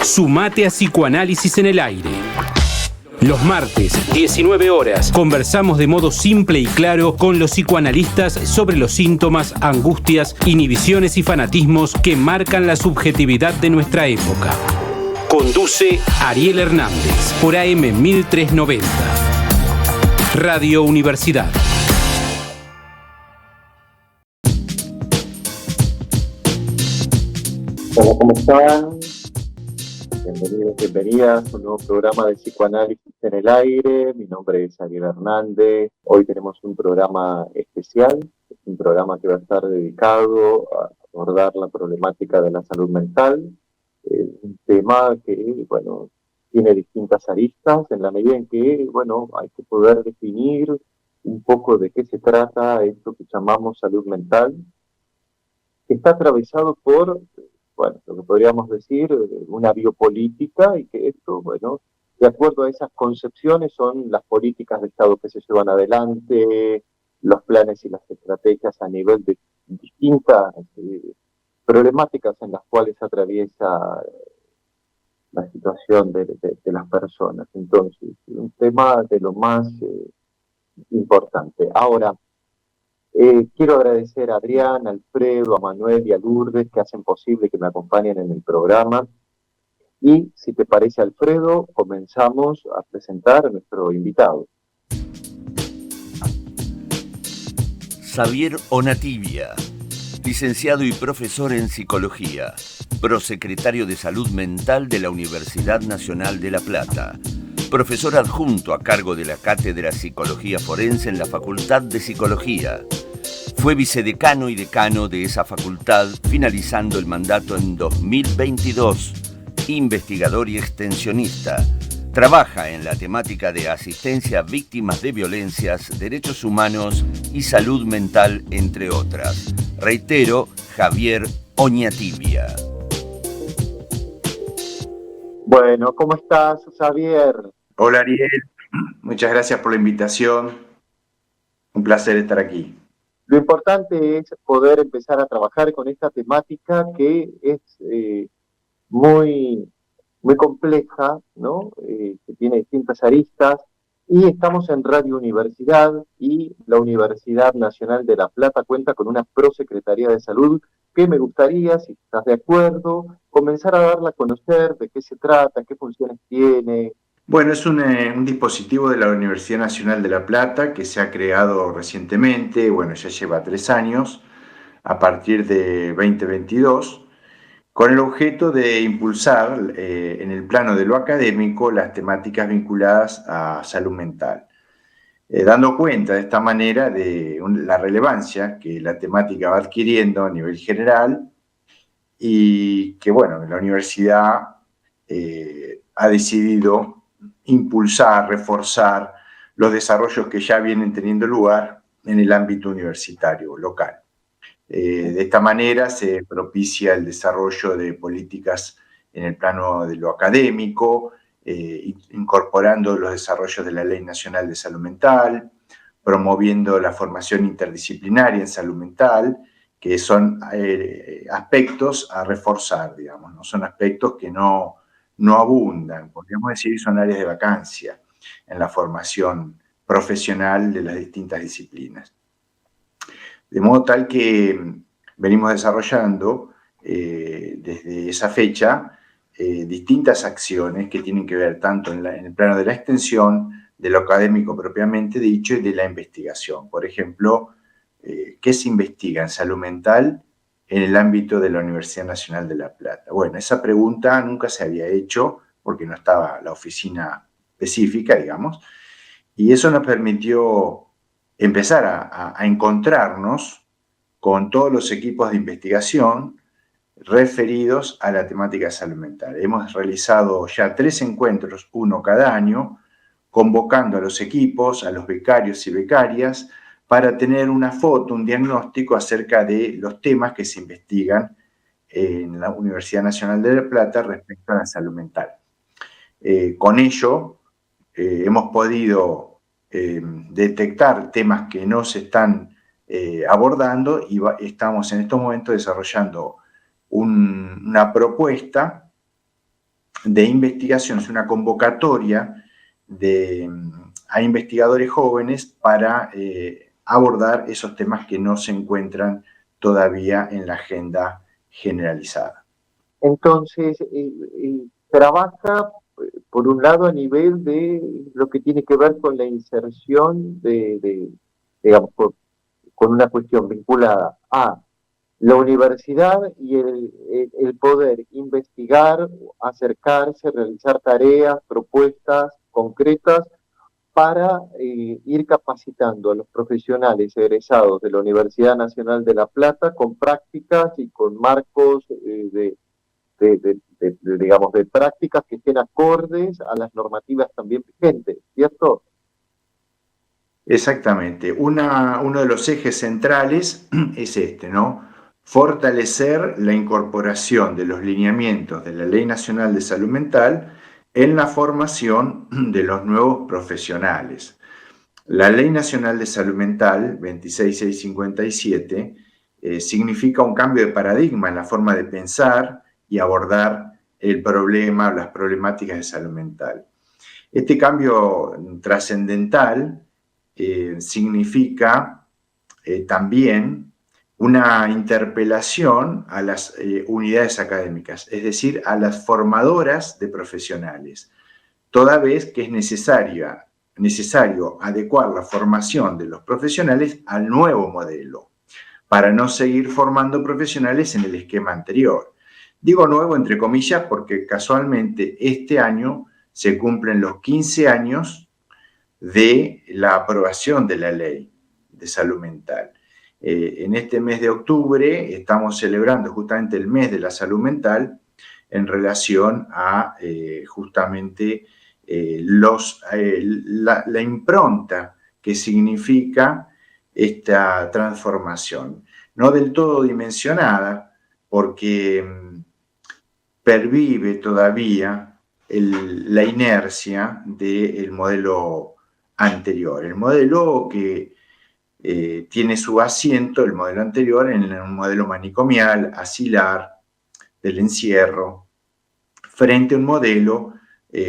Sumate a Psicoanálisis en el Aire. Los martes, 19 horas, conversamos de modo simple y claro con los psicoanalistas sobre los síntomas, angustias, inhibiciones y fanatismos que marcan la subjetividad de nuestra época. Conduce Ariel Hernández por AM 1390. Radio Universidad. Hola, ¿cómo están? Bienvenidos, bienvenidas a un nuevo programa de Psicoanálisis en el Aire. Mi nombre es Ariel Hernández. Hoy tenemos un programa especial, un programa que va a estar dedicado a abordar la problemática de la salud mental. Un tema que, bueno, tiene distintas aristas en la medida en que, bueno, hay que poder definir un poco de qué se trata esto que llamamos salud mental, que está atravesado por, bueno, lo que podríamos decir, una biopolítica, y que esto, bueno, de acuerdo a esas concepciones son las políticas de Estado que se llevan adelante, los planes y las estrategias a nivel de distintas problemáticas en las cuales atraviesa la situación de las personas. Entonces, un tema de lo más importante. Ahora, quiero agradecer a Adrián, a Alfredo, a Manuel y a Lourdes que hacen posible que me acompañen en el programa. Y si te parece, Alfredo, comenzamos a presentar a nuestro invitado. Xavier Onatibia, licenciado y profesor en psicología, prosecretario de Salud Mental de la Universidad Nacional de La Plata, profesor adjunto a cargo de la Cátedra Psicología Forense en la Facultad de Psicología. Fue vicedecano y decano de esa facultad, finalizando el mandato en 2022. Investigador y extensionista. Trabaja en la temática de asistencia a víctimas de violencias, derechos humanos y salud mental, entre otras. Reitero, Xavier Onatibia. Bueno, ¿cómo estás, Xavier? Hola, Ariel. Muchas gracias por la invitación. Un placer estar aquí. Lo importante es poder empezar a trabajar con esta temática que es muy compleja, ¿no? Que tiene distintas aristas, y estamos en Radio Universidad, y la Universidad Nacional de La Plata cuenta con una prosecretaría de salud que me gustaría, si estás de acuerdo, comenzar a darla a conocer, de qué se trata, qué funciones tiene. Bueno, es un dispositivo de la Universidad Nacional de La Plata que se ha creado recientemente, bueno, ya lleva 3 años, a partir de 2022, con el objeto de impulsar en el plano de lo académico las temáticas vinculadas a salud mental, dando cuenta de esta manera de la relevancia que la temática va adquiriendo a nivel general y que, bueno, la universidad ha decidido impulsar, reforzar los desarrollos que ya vienen teniendo lugar en el ámbito universitario local. De esta manera se propicia el desarrollo de políticas en el plano de lo académico, incorporando los desarrollos de la Ley Nacional de Salud Mental, promoviendo la formación interdisciplinaria en salud mental, que son aspectos a reforzar, digamos, ¿no? Son aspectos que no abundan, podríamos decir, son áreas de vacancia en la formación profesional de las distintas disciplinas. De modo tal que venimos desarrollando desde esa fecha distintas acciones que tienen que ver tanto en el plano de la extensión, de lo académico propiamente dicho y de la investigación. Por ejemplo, ¿qué se investiga en salud mental en el ámbito de la Universidad Nacional de La Plata? Bueno, esa pregunta nunca se había hecho porque no estaba la oficina específica, digamos, y eso nos permitió empezar a encontrarnos con todos los equipos de investigación referidos a la temática de salud mental. Hemos realizado ya 3 encuentros, uno cada año, convocando a los equipos, a los becarios y becarias, para tener una foto, un diagnóstico acerca de los temas que se investigan en la Universidad Nacional de La Plata respecto a la salud mental. Con ello, hemos podido detectar temas que no se están abordando y estamos en estos momentos desarrollando una propuesta de investigación, es una convocatoria a investigadores jóvenes para abordar esos temas que no se encuentran todavía en la agenda generalizada. Entonces, trabaja, por un lado, a nivel de lo que tiene que ver con la inserción digamos, con una cuestión vinculada a la universidad y el poder investigar, acercarse, realizar tareas, propuestas concretas para ir capacitando a los profesionales egresados de la Universidad Nacional de La Plata con prácticas y con marcos digamos, de prácticas que estén acordes a las normativas también vigentes, ¿cierto? Exactamente. Uno de los ejes centrales es este, ¿no? Fortalecer la incorporación de los lineamientos de la Ley Nacional de Salud Mental en la formación de los nuevos profesionales. La Ley Nacional de Salud Mental 26657 significa un cambio de paradigma en la forma de pensar y abordar el problema, las problemáticas de salud mental. Este cambio trascendental significa también una interpelación a las unidades académicas, es decir, a las formadoras de profesionales, toda vez que es necesario adecuar la formación de los profesionales al nuevo modelo, para no seguir formando profesionales en el esquema anterior. Digo nuevo entre comillas porque casualmente este año se cumplen los 15 años de la aprobación de la ley de salud mental. En este mes de octubre estamos celebrando justamente el mes de la salud mental en relación a justamente la impronta que significa esta transformación. No del todo dimensionada, porque pervive todavía la inercia del modelo anterior. El modelo que tiene su asiento, el modelo anterior, en un modelo manicomial, asilar, del encierro, frente a un modelo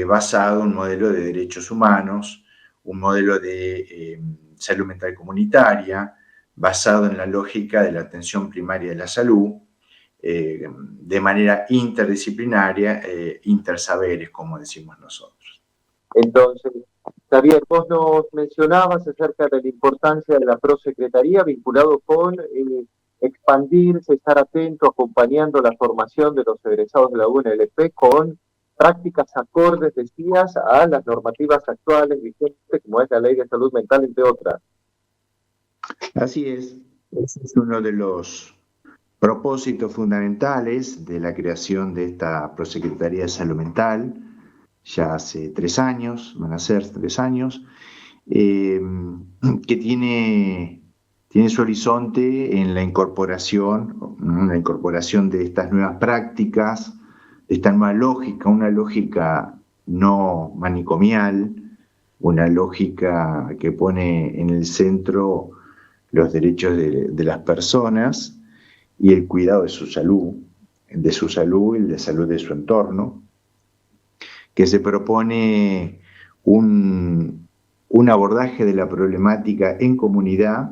basado en un modelo de derechos humanos, un modelo de salud mental comunitaria, basado en la lógica de la atención primaria de la salud, de manera interdisciplinaria, intersaberes, como decimos nosotros. Entonces, Javier, vos nos mencionabas acerca de la importancia de la prosecretaría vinculado con expandirse, estar atento, acompañando la formación de los egresados de la UNLP con prácticas acordes, decías, a las normativas actuales vigentes, como es la Ley de Salud Mental, entre otras. Así es. Ese es uno de los propósitos fundamentales de la creación de esta Prosecretaría de Salud Mental, ya hace 3 años, van a ser 3 años, que tiene su horizonte en la incorporación de estas nuevas prácticas, de esta nueva lógica, una lógica no manicomial, una lógica que pone en el centro los derechos de las personas y el cuidado de su salud y de salud de su entorno, que se propone un abordaje de la problemática en comunidad,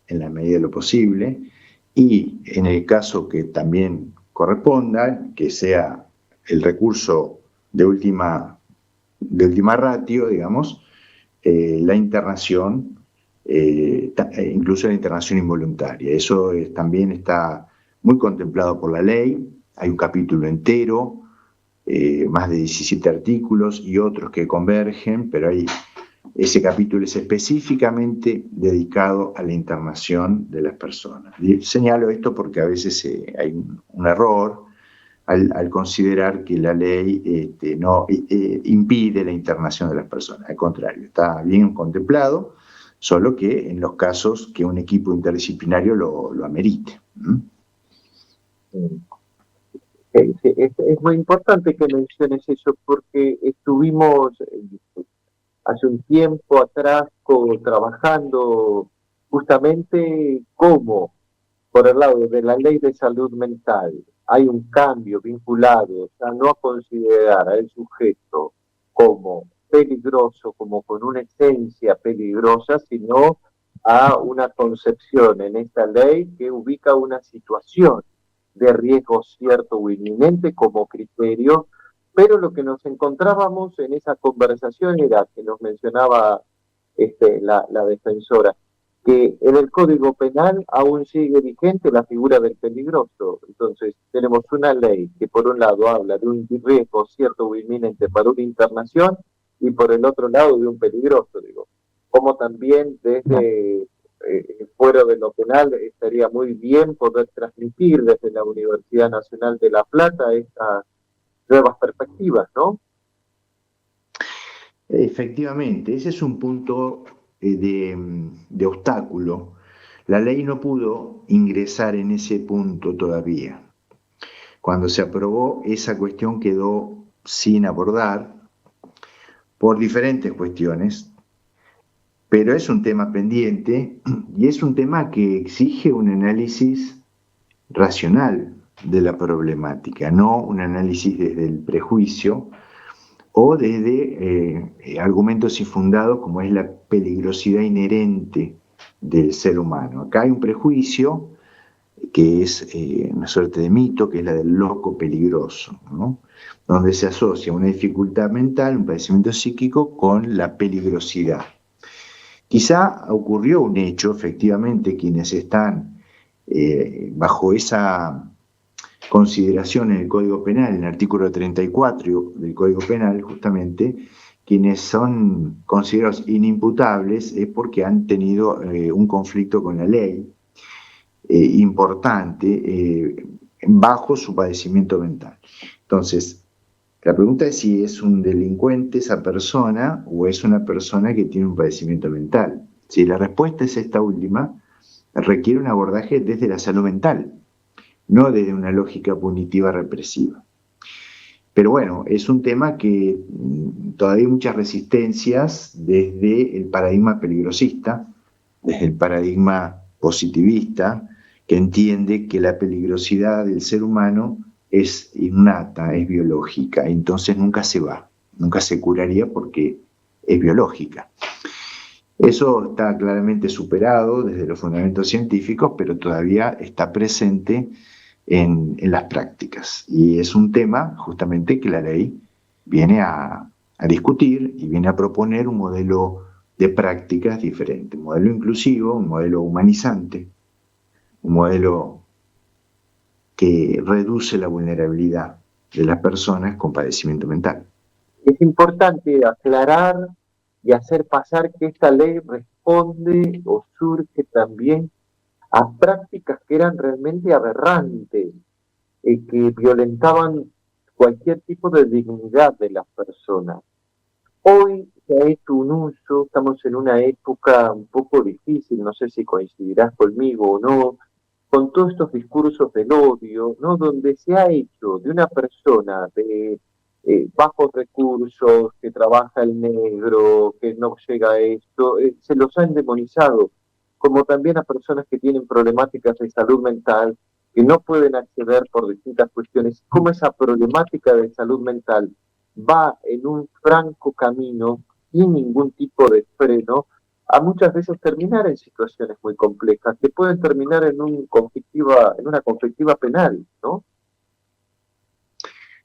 en la medida de lo posible, y en el caso que también corresponda, que sea el recurso de última ratio, digamos, la internación, incluso la internación involuntaria. Eso también está muy contemplado por la ley. Hay un capítulo entero, más de 17 artículos y otros que convergen, pero ese capítulo es específicamente dedicado a la internación de las personas. Y señalo esto porque a veces hay un error al considerar que la ley no impide la internación de las personas. Al contrario, está bien contemplado, solo que en los casos que un equipo interdisciplinario lo amerite. Es muy importante que menciones eso porque estuvimos hace un tiempo atrás trabajando justamente cómo, por el lado de la ley de salud mental, hay un cambio vinculado a no considerar al sujeto como peligroso, como con una esencia peligrosa, sino a una concepción en esta ley que ubica una situación de riesgo cierto o inminente como criterio, pero lo que nos encontrábamos en esa conversación era que nos mencionaba la defensora, que en el Código Penal aún sigue vigente la figura del peligroso. Entonces, tenemos una ley que por un lado habla de un riesgo cierto o inminente para una internación y por el otro lado de un peligroso, digo. Como también desde fuera de lo penal estaría muy bien poder transmitir desde la Universidad Nacional de La Plata estas nuevas perspectivas, ¿no? Efectivamente, ese es un punto de obstáculo. La ley no pudo ingresar en ese punto todavía. Cuando se aprobó, esa cuestión quedó sin abordar por diferentes cuestiones, pero es un tema pendiente y es un tema que exige un análisis racional de la problemática, no un análisis desde el prejuicio o desde argumentos infundados como es la peligrosidad inherente del ser humano. Acá hay un prejuicio que es una suerte de mito, que es la del loco peligroso, ¿no? Donde se asocia una dificultad mental, un padecimiento psíquico con la peligrosidad. Quizá ocurrió un hecho, efectivamente, quienes están bajo esa consideración en el Código Penal, en el artículo 34 del Código Penal, justamente, quienes son considerados inimputables es porque han tenido un conflicto con la ley importante bajo su padecimiento mental. Entonces, la pregunta es si es un delincuente esa persona o es una persona que tiene un padecimiento mental. Si la respuesta es esta última, requiere un abordaje desde la salud mental, no desde una lógica punitiva represiva. Pero bueno, es un tema que todavía hay muchas resistencias desde el paradigma peligrosista, desde el paradigma positivista, que entiende que la peligrosidad del ser humano es innata, es biológica, entonces nunca se va, nunca se curaría porque es biológica. Eso está claramente superado desde los fundamentos científicos, pero todavía está presente en las prácticas. Y es un tema justamente que la ley viene a discutir y viene a proponer un modelo de prácticas diferente, un modelo inclusivo, un modelo humanizante, un modelo que reduce la vulnerabilidad de las personas con padecimiento mental. Es importante aclarar y hacer pasar que esta ley responde o surge también a prácticas que eran realmente aberrantes, que violentaban cualquier tipo de dignidad de las personas. Hoy se ha hecho un uso, estamos en una época un poco difícil, no sé si coincidirás conmigo o no, con todos estos discursos del odio, ¿no? Donde se ha hecho de una persona de bajos recursos, que trabaja el negro, que no llega a esto, se los han demonizado, como también a personas que tienen problemáticas de salud mental, que no pueden acceder por distintas cuestiones, como esa problemática de salud mental va en un franco camino, sin ningún tipo de freno, a muchas veces terminar en situaciones muy complejas, que pueden terminar en una conflictiva penal, ¿no?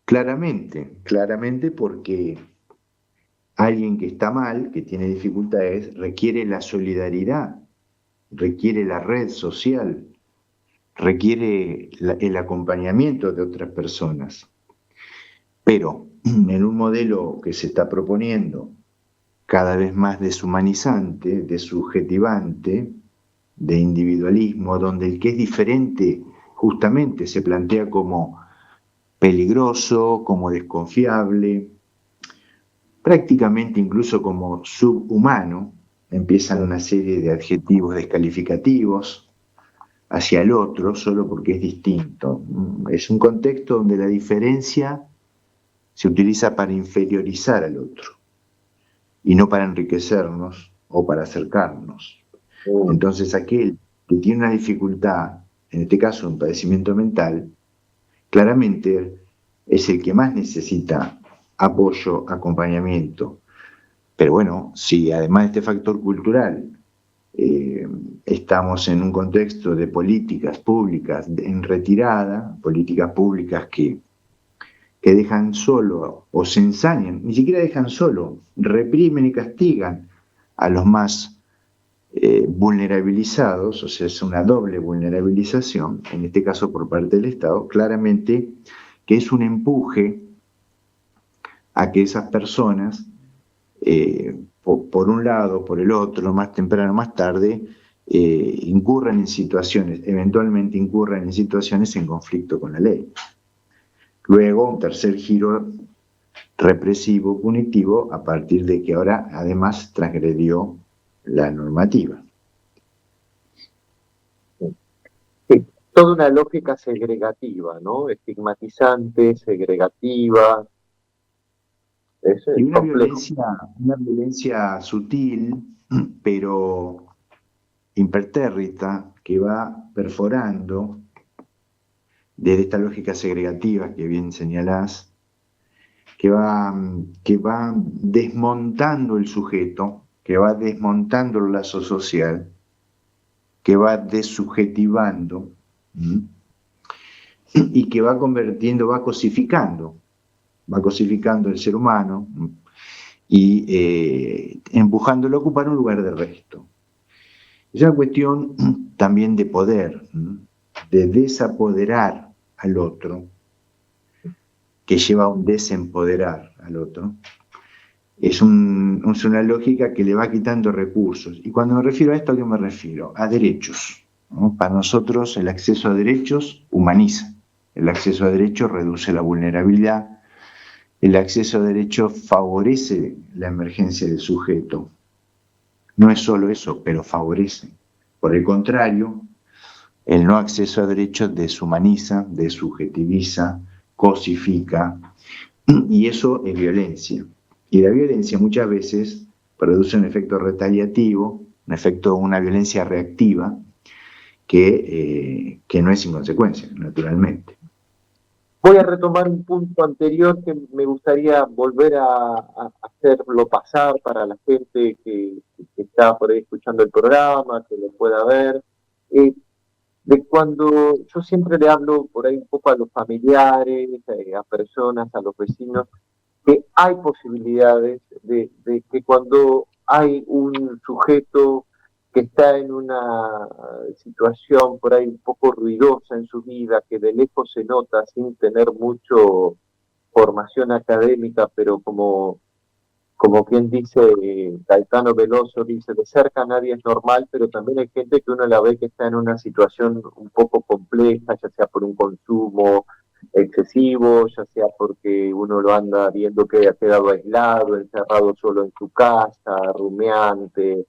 Claramente porque alguien que está mal, que tiene dificultades, requiere la solidaridad, requiere la red social, requiere el acompañamiento de otras personas. Pero en un modelo que se está proponiendo cada vez más deshumanizante, desubjetivante, de individualismo, donde el que es diferente justamente se plantea como peligroso, como desconfiable, prácticamente incluso como subhumano, empiezan una serie de adjetivos descalificativos hacia el otro solo porque es distinto. Es un contexto donde la diferencia se utiliza para inferiorizar al otro y no para enriquecernos o para acercarnos. Entonces aquel que tiene una dificultad, en este caso un padecimiento mental, claramente es el que más necesita apoyo, acompañamiento. Pero bueno, si además de este factor cultural estamos en un contexto de políticas públicas en retirada, políticas públicas que dejan solo o se ensañan, ni siquiera dejan solo, reprimen y castigan a los más vulnerabilizados, o sea, es una doble vulnerabilización, en este caso por parte del Estado, claramente que es un empuje a que esas personas, por un lado, por el otro, más temprano o más tarde, incurran en situaciones, eventualmente incurran en situaciones en conflicto con la ley. Luego, un tercer giro represivo, punitivo, a partir de que ahora además transgredió la normativa. Sí, toda una lógica segregativa, ¿no? Estigmatizante, segregativa. Y una violencia sutil, pero impertérrita, que va perforando desde esta lógica segregativa que bien señalás, que va desmontando el sujeto, que va desmontando el lazo social, que va desubjetivando y que va cosificando el ser humano y empujándolo a ocupar un lugar de resto. Es una cuestión también de poder, de desapoderar al otro, que lleva a un desempoderar al otro. Es una lógica que le va quitando recursos. Y cuando me refiero a esto, ¿a qué me refiero? A derechos, ¿no? Para nosotros el acceso a derechos humaniza. El acceso a derechos reduce la vulnerabilidad. El acceso a derechos favorece la emergencia del sujeto. No es solo eso, pero favorece. Por el contrario, el no acceso a derechos deshumaniza, desubjetiviza, cosifica, y eso es violencia. Y la violencia muchas veces produce un efecto retaliativo, una violencia reactiva, que no es sin consecuencia, naturalmente. Voy a retomar un punto anterior que me gustaría volver a hacerlo pasar para la gente que está por ahí escuchando el programa, que lo pueda ver. De cuando yo siempre le hablo por ahí un poco a los familiares, a personas, a los vecinos, que hay posibilidades de que cuando hay un sujeto que está en una situación por ahí un poco ruidosa en su vida, que de lejos se nota sin tener mucho formación académica, pero como quien dice, Caetano Veloso dice, de cerca nadie es normal, pero también hay gente que uno la ve que está en una situación un poco compleja, ya sea por un consumo excesivo, ya sea porque uno lo anda viendo que ha quedado aislado, encerrado solo en su casa, rumiante,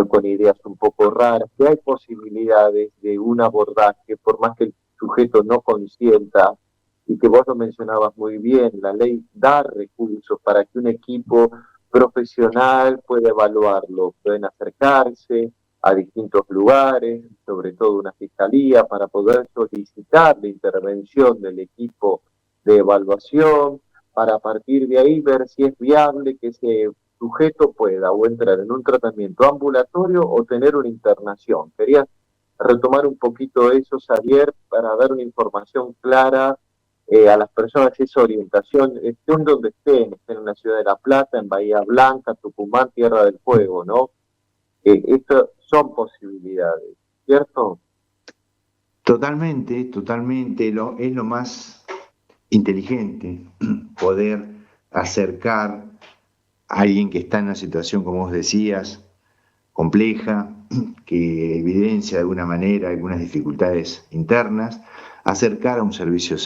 con ideas un poco raras, que hay posibilidades de un abordaje, por más que el sujeto no consienta, y que vos lo mencionabas muy bien, la ley da recursos para que un equipo profesional pueda evaluarlo. Pueden acercarse a distintos lugares, sobre todo una fiscalía, para poder solicitar la intervención del equipo de evaluación, para a partir de ahí ver si es viable que ese sujeto pueda o entrar en un tratamiento ambulatorio o tener una internación. Quería retomar un poquito eso, Xavier, para dar una información clara a las personas, esa orientación, estén donde estén en la ciudad de La Plata, en Bahía Blanca, Tucumán, Tierra del Fuego, ¿no? Esto son posibilidades, ¿cierto? Totalmente, es lo más inteligente poder acercar a alguien que está en una situación, como vos decías, compleja, que evidencia de alguna manera algunas dificultades internas, acercar a un servicio de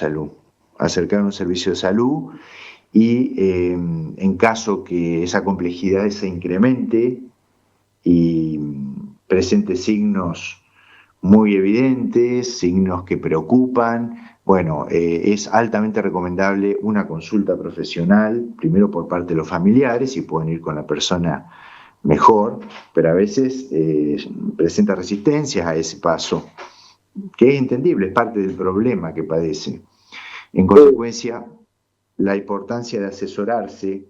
salud y en caso que esa complejidad se incremente y presente signos muy evidentes, signos que preocupan, bueno, es altamente recomendable una consulta profesional, primero por parte de los familiares, si pueden ir con la persona mejor, pero a veces presenta resistencias a ese paso, que es entendible, es parte del problema que padece. En consecuencia, la importancia de asesorarse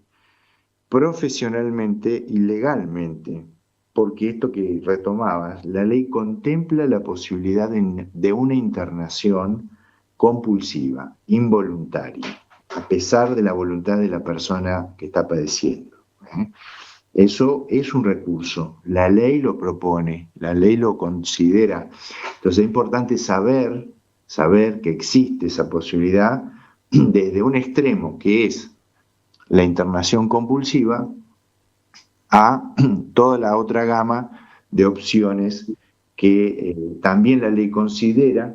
profesionalmente y legalmente, porque esto que retomabas, la ley contempla la posibilidad de una internación compulsiva, involuntaria, a pesar de la voluntad de la persona que está padeciendo. Eso es un recurso, la ley lo propone, la ley lo considera. Entonces es importante saber que existe esa posibilidad desde un extremo, que es la internación compulsiva, a toda la otra gama de opciones que también la ley considera,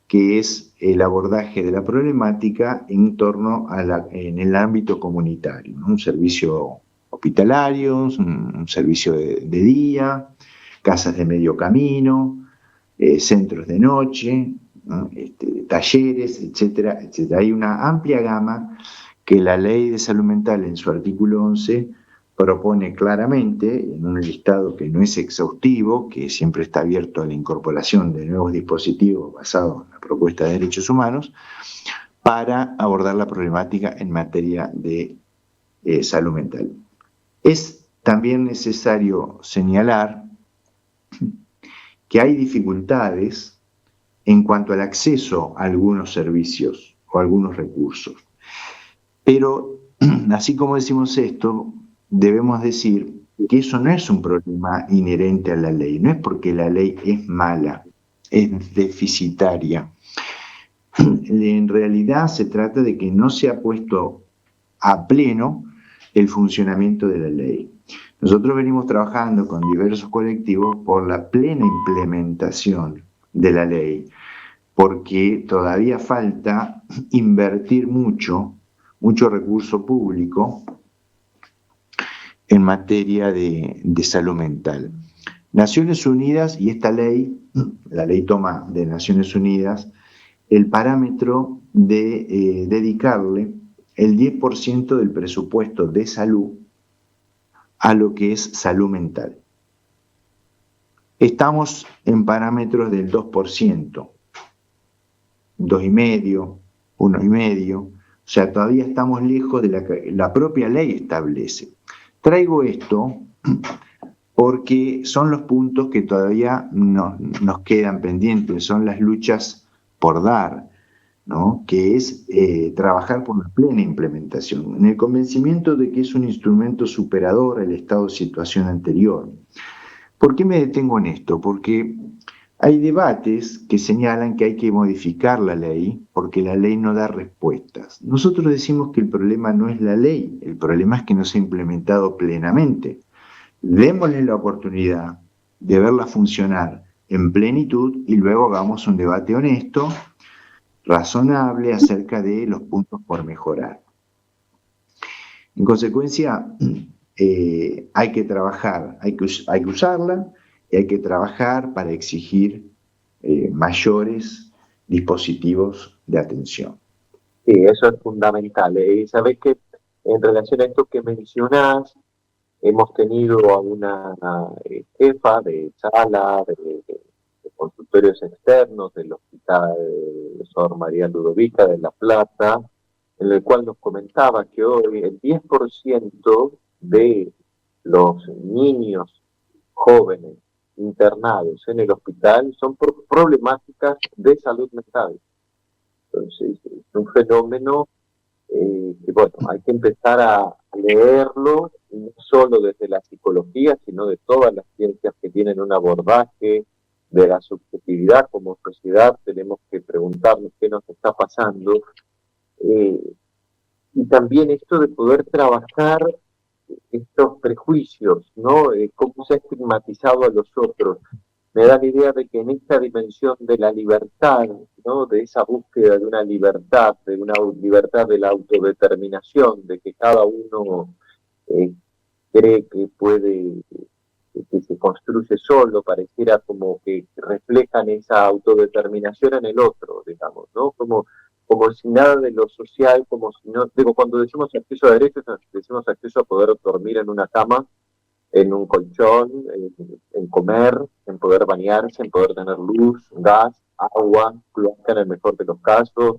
que es el abordaje de la problemática en torno en el ámbito comunitario, ¿no? Un servicio hospitalario, un servicio de día, casas de medio camino, centros de noche, ¿no? Talleres, etcétera, etcétera. Hay una amplia gama que la Ley de Salud Mental en su artículo 11 propone claramente, en un listado que no es exhaustivo, que siempre está abierto a la incorporación de nuevos dispositivos basados en la propuesta de derechos humanos, para abordar la problemática en materia de salud mental. Es también necesario señalar que hay dificultades en cuanto al acceso a algunos servicios o algunos recursos. Pero, así como decimos esto, debemos decir que eso no es un problema inherente a la ley, no es porque la ley es mala, es deficitaria. En realidad se trata de que no se ha puesto a pleno el funcionamiento de la ley. Nosotros venimos trabajando con diversos colectivos por la plena implementación de la ley, porque todavía falta invertir mucho recurso público en materia de salud mental. Naciones Unidas, y esta ley, la ley toma de Naciones Unidas, el parámetro de dedicarle el 10% del presupuesto de salud a lo que es salud mental. Estamos en parámetros del 2%, 2,5%, 1,5%, o sea, todavía estamos lejos de la propia ley establece. Traigo esto porque son los puntos que todavía nos quedan pendientes, son las luchas por dar, ¿no? Que es trabajar por la plena implementación, en el convencimiento de que es un instrumento superador al estado de situación anterior. ¿Por qué me detengo en esto? Porque hay debates que señalan que hay que modificar la ley porque la ley no da respuestas. Nosotros decimos que el problema no es la ley, el problema es que no se ha implementado plenamente. Démosle la oportunidad de verla funcionar en plenitud y luego hagamos un debate honesto, razonable acerca de los puntos por mejorar. En consecuencia, hay que trabajar, hay que usarla y hay que trabajar para exigir mayores dispositivos de atención. Sí, eso es fundamental. Sabés que en relación a esto que mencionás, hemos tenido a una jefa de sala de consultorios externos del Hospital Sor María Ludovica de La Plata, en el cual nos comentaba que hoy el 10% de los niños jóvenes internados en el hospital son por problemáticas de salud mental. Entonces, es un fenómeno que, bueno, hay que empezar a leerlo, no solo desde la psicología, sino de todas las ciencias que tienen un abordaje de la subjetividad. Como sociedad tenemos que preguntarnos qué nos está pasando. Y también esto de poder trabajar estos prejuicios, ¿no? Cómo se ha estigmatizado a los otros. Me da la idea de que en esta dimensión de la libertad, ¿no? De esa búsqueda de una libertad de la autodeterminación, de que cada uno cree que puede, que se construye solo, pareciera como que reflejan esa autodeterminación en el otro, digamos, ¿no? Como si nada de lo social, como si no, digo, cuando decimos acceso a derechos, decimos acceso a poder dormir en una cama, en un colchón, en comer, en poder bañarse, en poder tener luz, gas, agua, cloaca en el mejor de los casos,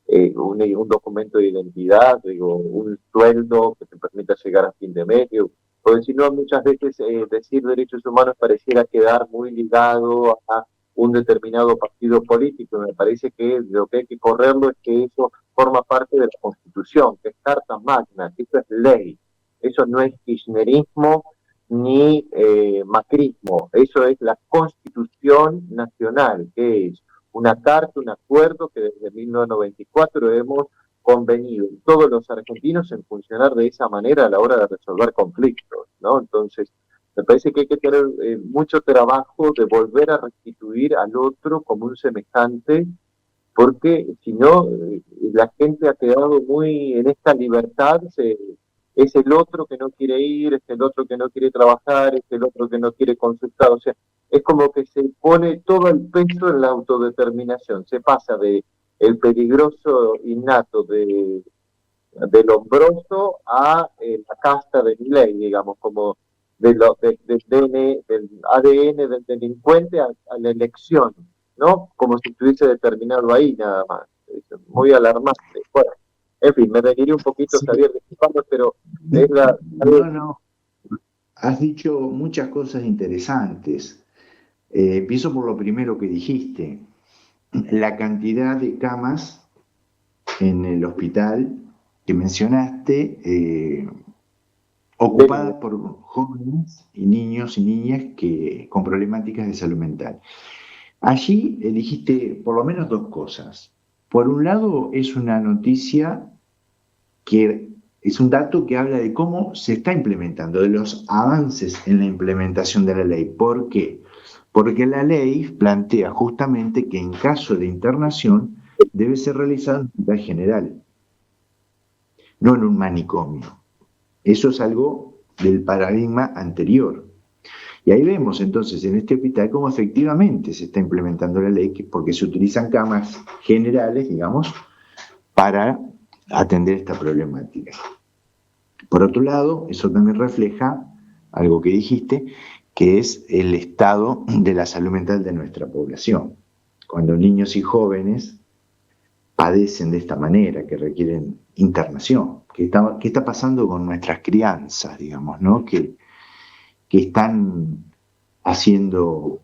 un documento de identidad, digo, un sueldo que te permita llegar a fin de mes. Digo, porque si no, muchas veces decir derechos humanos pareciera quedar muy ligado a un determinado partido político. Me parece que lo que hay que correrlo es que eso forma parte de la Constitución, que es Carta Magna, que eso es ley. Eso no es kirchnerismo ni macrismo, eso es la Constitución Nacional, que es una carta, un acuerdo que desde 1994 hemos convenido todos los argentinos en funcionar de esa manera a la hora de resolver conflictos, ¿no? Entonces, me parece que hay que tener mucho trabajo de volver a restituir al otro como un semejante, porque si no, la gente ha quedado muy en esta libertad, es el otro que no quiere ir, es el otro que no quiere trabajar, es el otro que no quiere consultar, o sea, es como que se pone todo el peso en la autodeterminación, se pasa de el peligroso innato del hombroso a la casta de Milei, digamos, como del ADN del delincuente a la elección, ¿no? Como si estuviese determinado ahí nada más. Es muy alarmante. Bueno, en fin, me requerí un poquito, Sí. Xavier, disculpame, pero es la... No. Has dicho muchas cosas interesantes. Empiezo por lo primero que dijiste. La cantidad de camas en el hospital que mencionaste, ocupadas por jóvenes y niños y niñas con problemáticas de salud mental. Allí dijiste por lo menos dos cosas. Por un lado, es una noticia que es un dato que habla de cómo se está implementando, de los avances en la implementación de la ley. ¿Por qué? Porque la ley plantea justamente que en caso de internación debe ser realizado en un hospital general, no en un manicomio. Eso es algo del paradigma anterior. Y ahí vemos entonces en este hospital cómo efectivamente se está implementando la ley, porque se utilizan camas generales, digamos, para atender esta problemática. Por otro lado, eso también refleja algo que dijiste, que es el estado de la salud mental de nuestra población. Cuando niños y jóvenes padecen de esta manera, que requieren internación. ¿Qué está pasando con nuestras crianzas, digamos, ¿no? Que están haciendo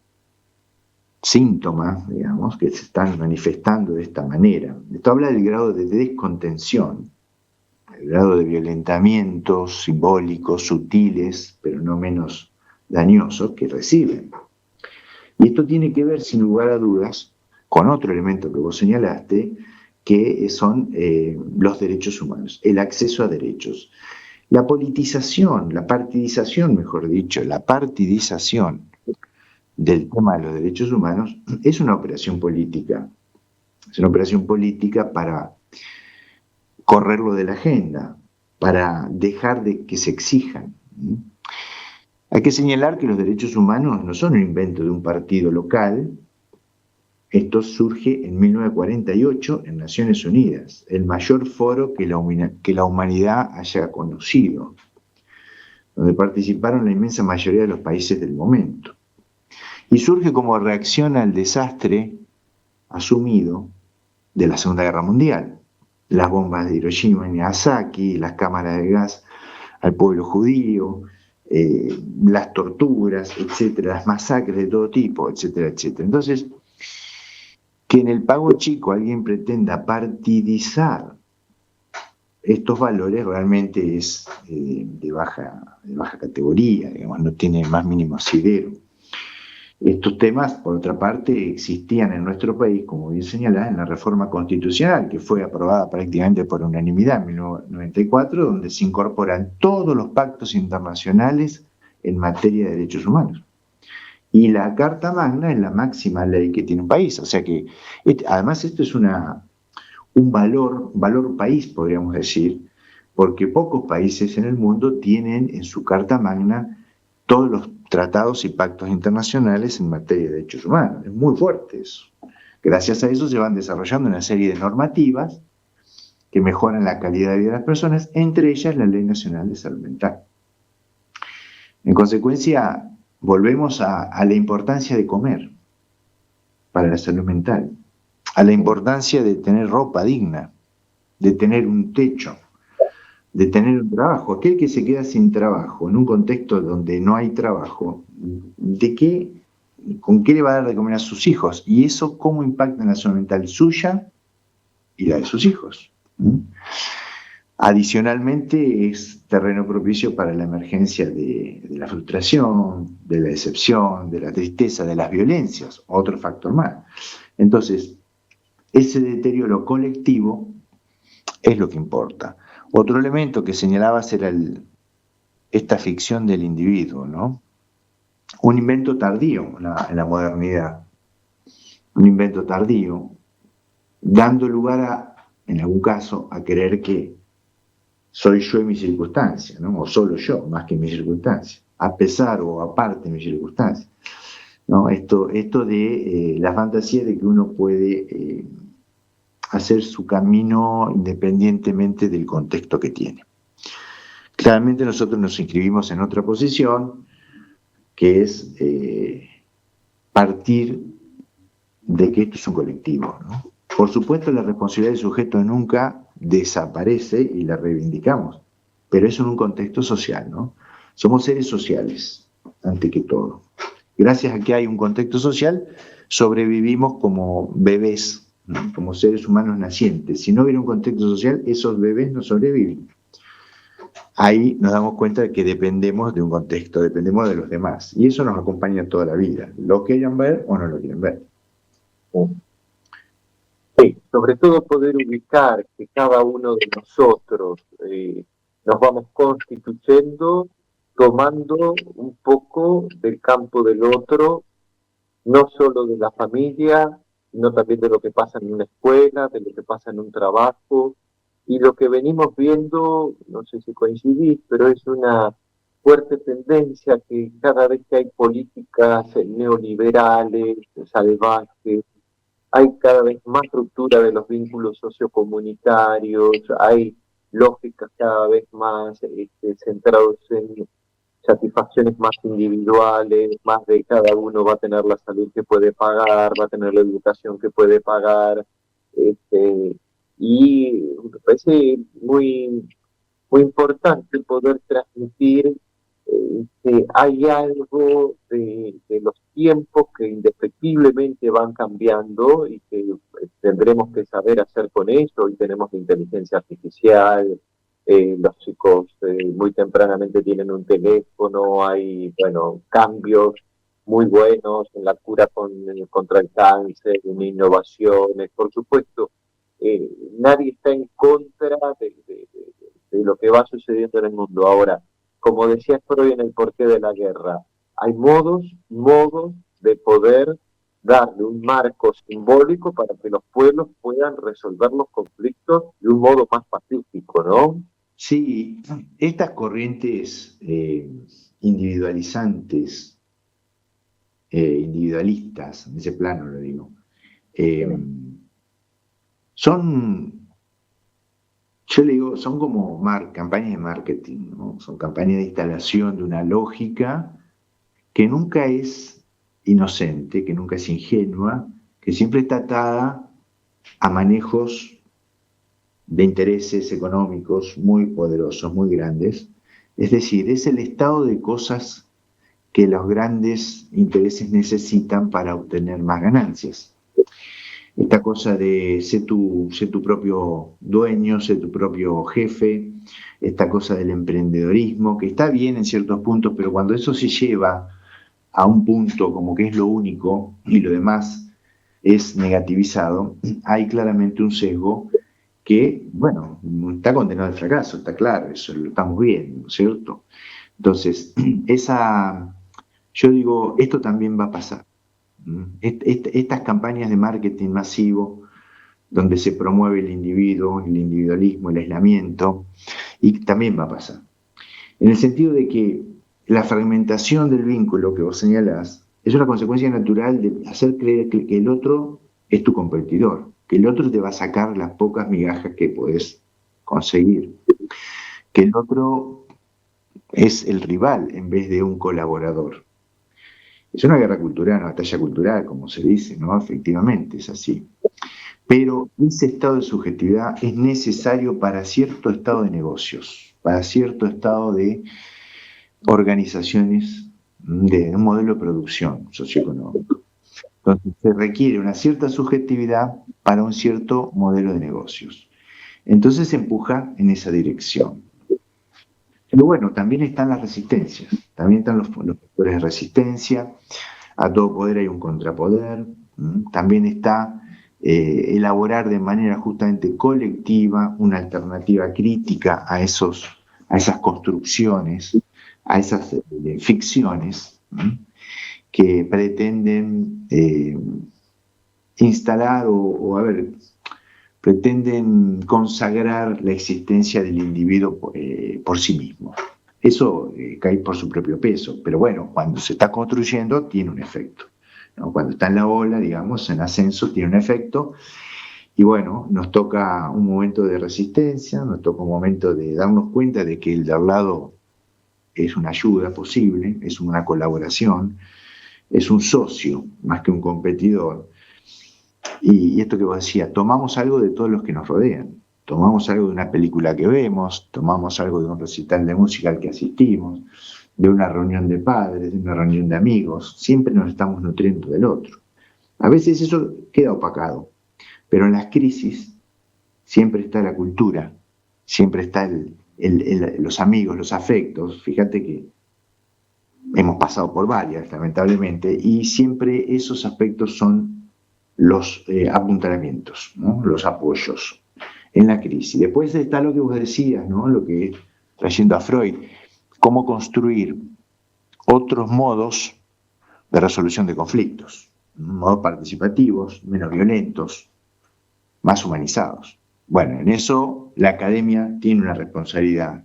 síntomas, digamos, que se están manifestando de esta manera. Esto habla del grado de descontención, el grado de violentamientos simbólicos, sutiles, pero no menos dañosos, que reciben. Y esto tiene que ver, sin lugar a dudas, con otro elemento que vos señalaste, que son los derechos humanos, el acceso a derechos. La politización, la partidización, mejor dicho, la partidización del tema de los derechos humanos es una operación política. Es una operación política para correrlo de la agenda, para dejar de que se exijan. Hay que señalar que los derechos humanos no son un invento de un partido local. Esto surge en 1948 en Naciones Unidas, el mayor foro que la humanidad haya conocido, donde participaron la inmensa mayoría de los países del momento. Y surge como reacción al desastre asumido de la Segunda Guerra Mundial. Las bombas de Hiroshima y Nagasaki, las cámaras de gas al pueblo judío, las torturas, etcétera, las masacres de todo tipo, etcétera, etcétera. Entonces, que en el Pago Chico alguien pretenda partidizar estos valores realmente es de baja categoría, digamos, no tiene más mínimo asidero. Estos temas, por otra parte, existían en nuestro país, como bien señalás, en la reforma constitucional, que fue aprobada prácticamente por unanimidad en 1994, donde se incorporan todos los pactos internacionales en materia de derechos humanos. Y la Carta Magna es la máxima ley que tiene un país. O sea que, además, esto es un valor país, podríamos decir, porque pocos países en el mundo tienen en su Carta Magna todos los tratados y pactos internacionales en materia de derechos humanos. Es muy fuerte eso. Gracias a eso se van desarrollando una serie de normativas que mejoran la calidad de vida de las personas, entre ellas la Ley Nacional de Salud Mental. En consecuencia, volvemos a la importancia de comer para la salud mental. a la importancia de tener ropa digna, de tener un techo, de tener un trabajo. Aquel que se queda sin trabajo en un contexto donde no hay trabajo, ¿con qué le va a dar de comer a sus hijos? Y eso, ¿cómo impacta en la salud mental suya y la de sus hijos? Adicionalmente, es terreno propicio para la emergencia de la frustración, de la decepción, de la tristeza, de las violencias, otro factor más. Entonces, ese deterioro colectivo es lo que importa. Otro elemento que señalabas era esta ficción del individuo, ¿no? Un invento tardío en la modernidad, un invento tardío, dando lugar en algún caso, a creer que soy yo y mi circunstancia, ¿no? O solo yo, más que mi circunstancia, a pesar o aparte de mi circunstancia, ¿no? Esto de la fantasía de que uno puede hacer su camino independientemente del contexto que tiene. Claramente nosotros nos inscribimos en otra posición, que es partir de que esto es un colectivo, ¿no? Por supuesto, la responsabilidad del sujeto nunca desaparece y la reivindicamos, pero eso en un contexto social, ¿no? Somos seres sociales, ante que todo. Gracias a que hay un contexto social, sobrevivimos como bebés, ¿no? Como seres humanos nacientes. Si no hubiera un contexto social, esos bebés no sobreviven. Ahí nos damos cuenta de que dependemos de un contexto, dependemos de los demás. Y eso nos acompaña toda la vida. Lo quieran ver o no lo quieren ver. Sí, sobre todo poder ubicar que cada uno de nosotros nos vamos constituyendo tomando un poco del campo del otro, no solo de la familia, sino también de lo que pasa en una escuela, de lo que pasa en un trabajo, y lo que venimos viendo, no sé si coincidís, pero es una fuerte tendencia que cada vez que hay políticas neoliberales, salvajes, hay cada vez más ruptura de los vínculos sociocomunitarios, hay lógicas cada vez más centradas en satisfacciones más individuales, más de cada uno va a tener la salud que puede pagar, va a tener la educación que puede pagar, y me parece muy importante poder transmitir que hay algo de los tiempos que indefectiblemente van cambiando y que tendremos que saber hacer con eso. Hoy tenemos la inteligencia artificial, los chicos muy tempranamente tienen un teléfono, hay, bueno, cambios muy buenos en la cura contra el cáncer, en innovaciones, por supuesto. Nadie está en contra de lo que va sucediendo en el mundo. Ahora, como decía Freud en El porqué de la guerra, hay modos de poder darle un marco simbólico para que los pueblos puedan resolver los conflictos de un modo más pacífico, ¿no? Sí, estas corrientes individualizantes, individualistas, en ese plano lo digo, yo le digo, son como campañas de marketing, ¿no? Son campañas de instalación de una lógica que nunca es inocente, que nunca es ingenua, que siempre está atada a manejos de intereses económicos muy poderosos, muy grandes. Es decir, es el estado de cosas que los grandes intereses necesitan para obtener más ganancias. Esta cosa de ser tu propio dueño, ser tu propio jefe, esta cosa del emprendedorismo, que está bien en ciertos puntos, pero cuando eso se lleva a un punto como que es lo único y lo demás es negativizado, hay claramente un sesgo que, bueno, está condenado al fracaso, está claro, eso lo estamos viendo, ¿cierto? Entonces, yo digo, esto también va a pasar. Estas campañas de marketing masivo, donde se promueve el individuo, el individualismo, el aislamiento, y también va a pasar. En el sentido de que la fragmentación del vínculo que vos señalás es una consecuencia natural de hacer creer que el otro es tu competidor, que el otro te va a sacar las pocas migajas que podés conseguir, que el otro es el rival en vez de un colaborador. Es una guerra cultural, una batalla cultural, como se dice, ¿no? Efectivamente, es así. Pero ese estado de subjetividad es necesario para cierto estado de negocios, para cierto estado de organizaciones de un modelo de producción socioeconómico. Entonces se requiere una cierta subjetividad para un cierto modelo de negocios. Entonces se empuja en esa dirección. Pero bueno, también están las resistencias, también están los factores de resistencia, a todo poder hay un contrapoder, también está elaborar de manera justamente colectiva una alternativa crítica a esas construcciones, a esas ficciones que pretenden instalar pretenden consagrar la existencia del individuo por sí mismo. Eso cae por su propio peso, pero bueno, cuando se está construyendo tiene un efecto, ¿no? Cuando está en la ola, digamos, en ascenso, tiene un efecto, y bueno, nos toca un momento de resistencia, nos toca un momento de darnos cuenta de que el de al lado es una ayuda posible, es una colaboración, es un socio más que un competidor. Y esto que vos decías, tomamos algo de todos los que nos rodean, tomamos algo de una película que vemos, tomamos algo de un recital de música al que asistimos, de una reunión de padres, de una reunión de amigos, siempre nos estamos nutriendo del otro. A veces eso queda opacado, pero en las crisis siempre está la cultura, siempre está los amigos, los afectos. Fíjate que hemos pasado por varias, lamentablemente, y siempre esos aspectos son los apuntalamientos, ¿no? Los apoyos en la crisis. Después está lo que vos decías, ¿no? Lo que, trayendo a Freud, cómo construir otros modos de resolución de conflictos, modos participativos, menos violentos, más humanizados. Bueno, en eso la academia tiene una responsabilidad,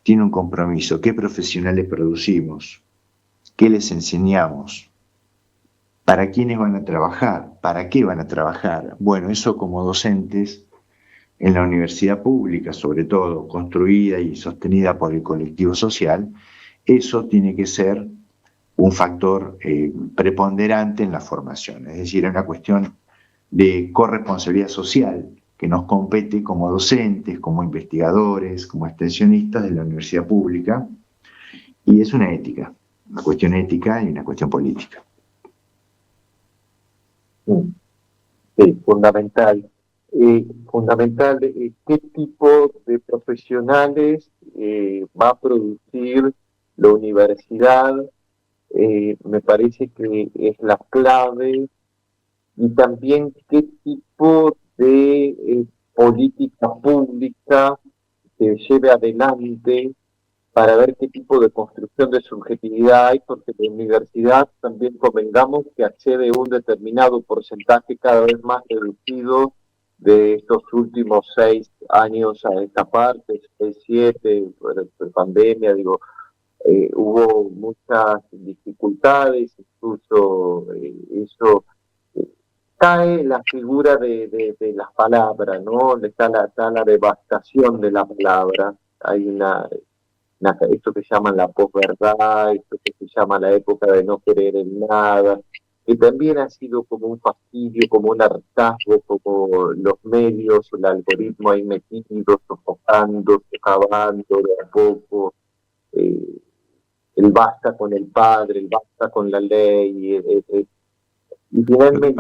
tiene un compromiso. ¿Qué profesionales producimos? ¿Qué les enseñamos? ¿Para quiénes van a trabajar? ¿Para qué van a trabajar? Bueno, eso como docentes en la universidad pública, sobre todo, construida y sostenida por el colectivo social, eso tiene que ser un factor preponderante en la formación. Es decir, es una cuestión de corresponsabilidad social que nos compete como docentes, como investigadores, como extensionistas de la universidad pública, y es una ética, una cuestión ética y una cuestión política. Sí, fundamental. ¿Qué tipo de profesionales va a producir la universidad? Me parece que es la clave, y también qué tipo de política pública se lleve adelante para ver qué tipo de construcción de subjetividad hay, porque la universidad también convengamos que accede a un determinado porcentaje cada vez más reducido de estos últimos 6 años a esta parte, 6, 7, por pandemia, hubo muchas dificultades, incluso eso cae la figura de las palabras, ¿no? Está la devastación de la palabra, hay esto que llaman la posverdad, esto que se llama la época de no creer en nada, que también ha sido como un fastidio, como un hartazgo, como los medios, el algoritmo ahí metido, sofocando, socavando de a poco, el basta con el padre, el basta con la ley, y finalmente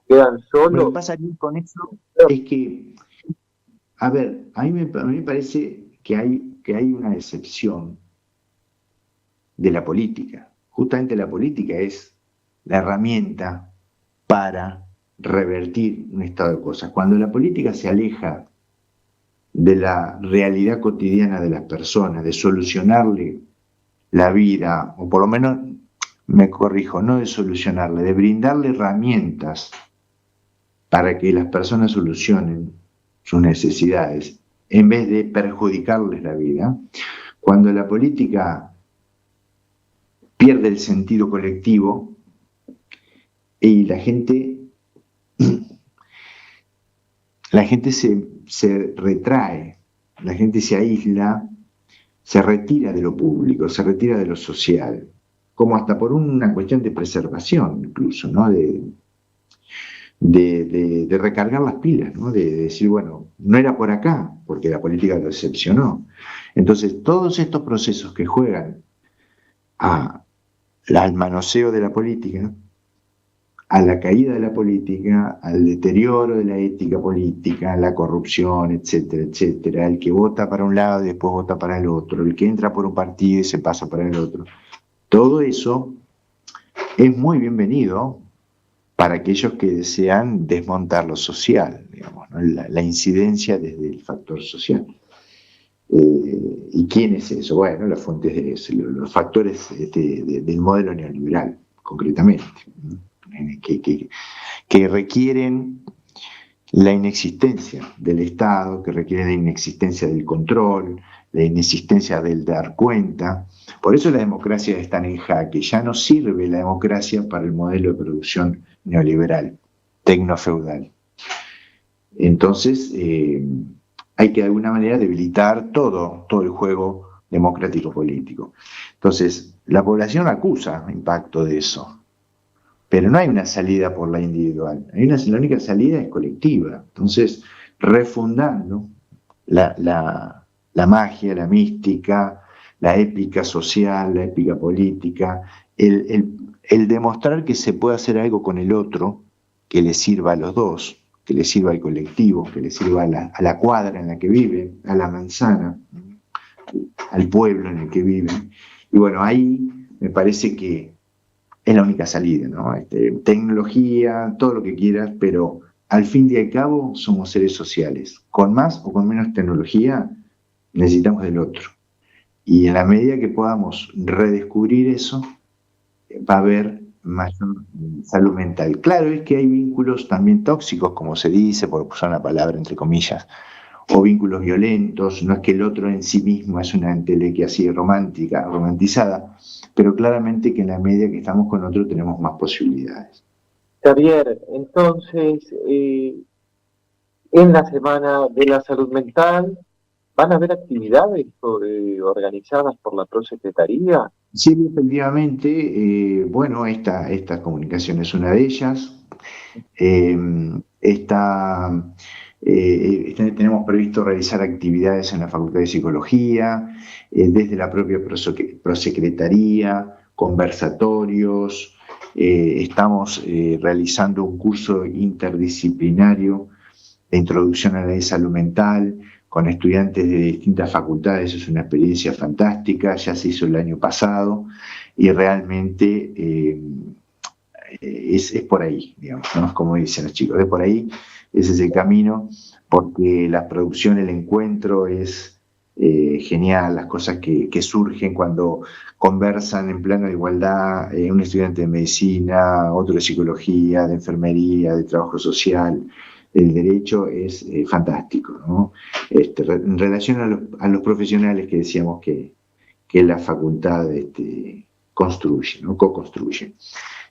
quedan solos. Lo que pasa con eso es que, a ver, a mí me parece que hay una excepción de la política. Justamente la política es la herramienta para revertir un estado de cosas. Cuando la política se aleja de la realidad cotidiana de las personas, de solucionarle la vida, o por lo menos, me corrijo, no de solucionarle, de brindarle herramientas para que las personas solucionen sus necesidades, en vez de perjudicarles la vida. Cuando la política pierde el sentido colectivo y la gente se retrae, la gente se aísla, se retira de lo público, se retira de lo social. como hasta por una cuestión de preservación incluso, ¿no? De recargar las pilas, ¿no? De decir, bueno, no era por acá, porque la política lo decepcionó. Entonces, todos estos procesos que juegan al manoseo de la política, a la caída de la política, al deterioro de la ética política, la corrupción, etcétera, etcétera, el que vota para un lado y después vota para el otro, el que entra por un partido y se pasa para el otro. Todo eso es muy bienvenido para aquellos que desean desmontar lo social, digamos, ¿no? La incidencia desde el factor social. ¿Y quién es eso? Bueno, las fuentes los factores del modelo neoliberal, concretamente, que requieren la inexistencia del Estado, que requieren la inexistencia del control, la inexistencia del dar cuenta. Por eso las democracias están en jaque. Ya no sirve la democracia para el modelo de producción neoliberal, tecnofeudal. Entonces, hay que de alguna manera debilitar todo el juego democrático político. Entonces, la población acusa impacto de eso, pero no hay una salida por la individual, la única salida es colectiva. Entonces, refundando la magia, la mística, la épica social, la épica política, el demostrar que se puede hacer algo con el otro que le sirva a los dos, que le sirva al colectivo, que le sirva a la cuadra en la que vive, a la manzana, al pueblo en el que viven. Y bueno, ahí me parece que es la única salida, ¿no? Tecnología, todo lo que quieras, pero al fin y al cabo somos seres sociales. Con más o con menos tecnología necesitamos del otro. Y en la medida que podamos redescubrir eso, va a haber mayor salud mental. Claro, es que hay vínculos también tóxicos, como se dice, por usar una palabra entre comillas, o vínculos violentos. No es que el otro en sí mismo es una entelequia así romantizada, pero claramente que en la medida que estamos con otro tenemos más posibilidades. Javier, entonces, en la Semana de la Salud Mental, ¿van a haber actividades organizadas por la Prosecretaría? Sí, efectivamente, bueno, esta comunicación es una de ellas. Tenemos previsto realizar actividades en la Facultad de Psicología, desde la propia Prosecretaría, conversatorios. Estamos realizando un curso interdisciplinario de introducción a la salud mental con estudiantes de distintas facultades. Es una experiencia fantástica, ya se hizo el año pasado y realmente es por ahí, digamos, ¿no? Como dicen los chicos, es por ahí, ese es el camino, porque la producción, el encuentro es genial, las cosas que surgen cuando conversan en plano de igualdad, un estudiante de medicina, otro de psicología, de enfermería, de trabajo social, el derecho es fantástico, ¿no? En relación a los profesionales que decíamos que la facultad construye, ¿no? Co-construye.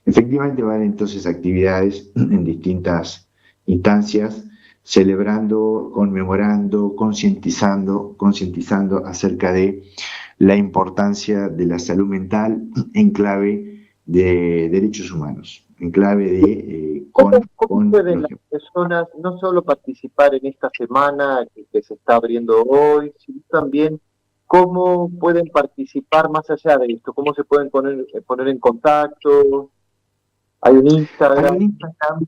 Efectivamente van entonces actividades en distintas instancias, celebrando, conmemorando, concientizando acerca de la importancia de la salud mental en clave de derechos humanos, en clave de... ¿Cómo pueden las personas no solo participar en esta semana que se está abriendo hoy, sino también cómo pueden participar más allá de esto? ¿Cómo se pueden poner en contacto? ¿Hay un Instagram? Hay un Instagram.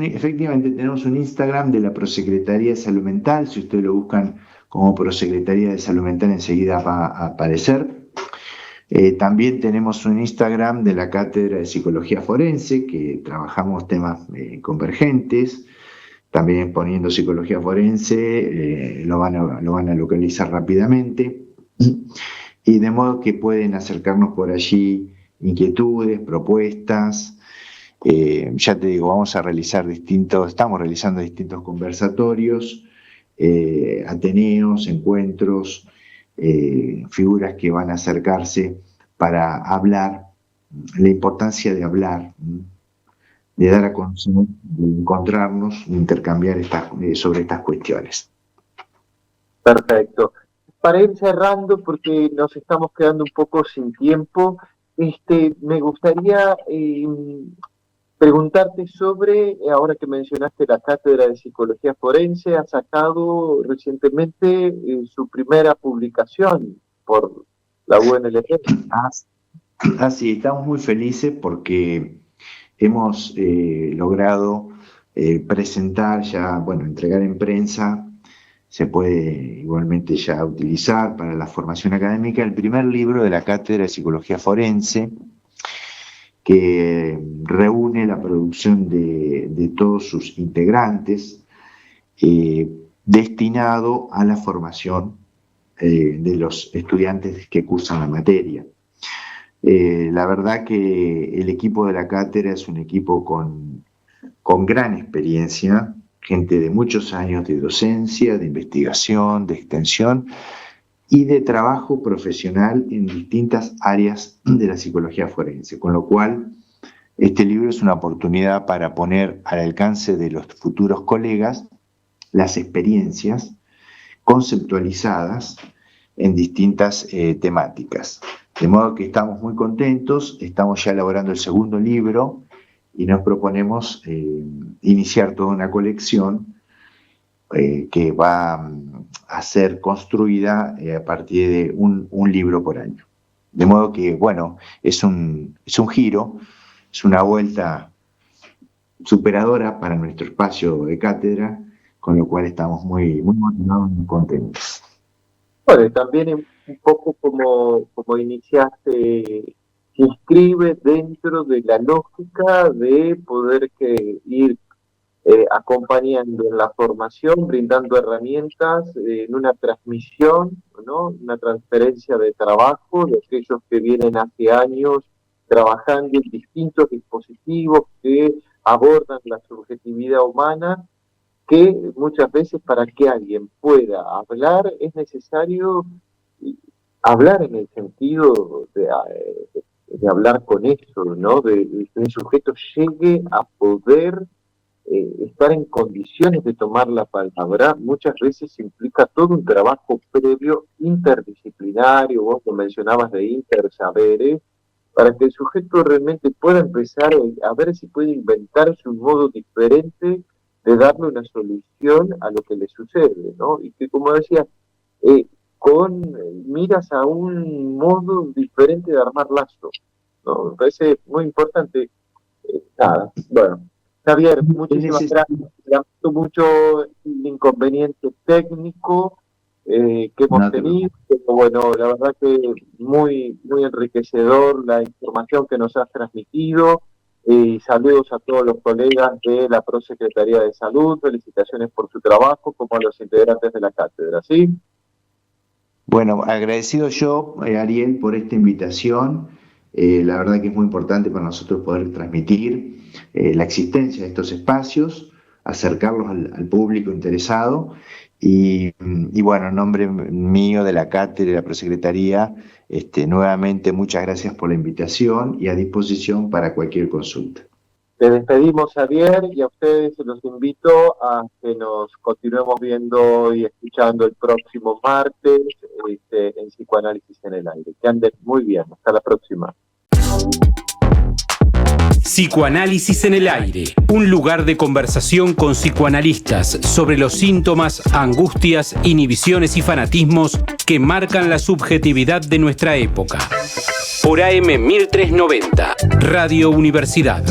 Efectivamente tenemos un Instagram de la Prosecretaría de Salud Mental. Si ustedes lo buscan como Prosecretaría de Salud Mental, enseguida va a aparecer. También tenemos un Instagram de la Cátedra de Psicología Forense, que trabajamos temas convergentes. También poniendo Psicología Forense lo van a localizar rápidamente. Y de modo que pueden acercarnos por allí inquietudes, propuestas. Ya te digo, estamos realizando distintos conversatorios, ateneos, encuentros, figuras que van a acercarse para hablar, la importancia de hablar, de dar a conocer, de encontrarnos, de intercambiar sobre estas cuestiones. Perfecto. Para ir cerrando, porque nos estamos quedando un poco sin tiempo, Me gustaría preguntarte sobre, ahora que mencionaste la Cátedra de Psicología Forense, ha sacado recientemente su primera publicación por la UNLP. Sí, estamos muy felices porque hemos logrado presentar ya, entregar en prensa, se puede igualmente ya utilizar para la formación académica, el primer libro de la Cátedra de Psicología Forense, que reúne la producción de todos sus integrantes, destinado a la formación de los estudiantes que cursan la materia. La verdad que el equipo de la cátedra es un equipo con gran experiencia, gente de muchos años de docencia, de investigación, de extensión y de trabajo profesional en distintas áreas de la psicología forense, con lo cual este libro es una oportunidad para poner al alcance de los futuros colegas las experiencias conceptualizadas en distintas temáticas. De modo que estamos muy contentos, estamos ya elaborando el segundo libro y nos proponemos iniciar toda una colección que va a ser construida a partir de un libro por año. De modo que, es un giro, es una vuelta superadora para nuestro espacio de cátedra, con lo cual estamos muy motivados y muy contentos. Bueno, también un poco como iniciaste, se inscribe dentro de la lógica de poder ir acompañando en la formación, brindando herramientas en una transmisión, ¿no? Una transferencia de trabajo de aquellos que vienen hace años trabajando en distintos dispositivos que abordan la subjetividad humana, que muchas veces para que alguien pueda hablar es necesario hablar en el sentido de hablar con eso, ¿no? De que el sujeto llegue a poder estar en condiciones de tomar la palabra. Muchas veces implica todo un trabajo previo interdisciplinario, vos lo mencionabas de intersaberes, para que el sujeto realmente pueda empezar a ver si puede inventarse un modo diferente de darle una solución a lo que le sucede, ¿no? Y que, como decía, con miras a un modo diferente de armar lazos, ¿no? Me parece muy importante. Javier, muchísimas gracias. Lamento mucho el inconveniente técnico que hemos tenido, pero la verdad que muy enriquecedor la información que nos has transmitido. Saludos a todos los colegas de la Prosecretaría de Salud, felicitaciones por su trabajo, como a los integrantes de la cátedra, ¿sí? Bueno, agradecido yo, Ariel, por esta invitación. La verdad que es muy importante para nosotros poder transmitir la existencia de estos espacios, acercarlos al público interesado y en nombre mío de la cátedra y de la Prosecretaría, nuevamente muchas gracias por la invitación y a disposición para cualquier consulta. Te despedimos, Javier, y a ustedes los invito a que nos continuemos viendo y escuchando el próximo martes en Psicoanálisis en el Aire. Que anden muy bien. Hasta la próxima. Psicoanálisis en el Aire, un lugar de conversación con psicoanalistas sobre los síntomas, angustias, inhibiciones y fanatismos que marcan la subjetividad de nuestra época. Por AM 1390, Radio Universidad.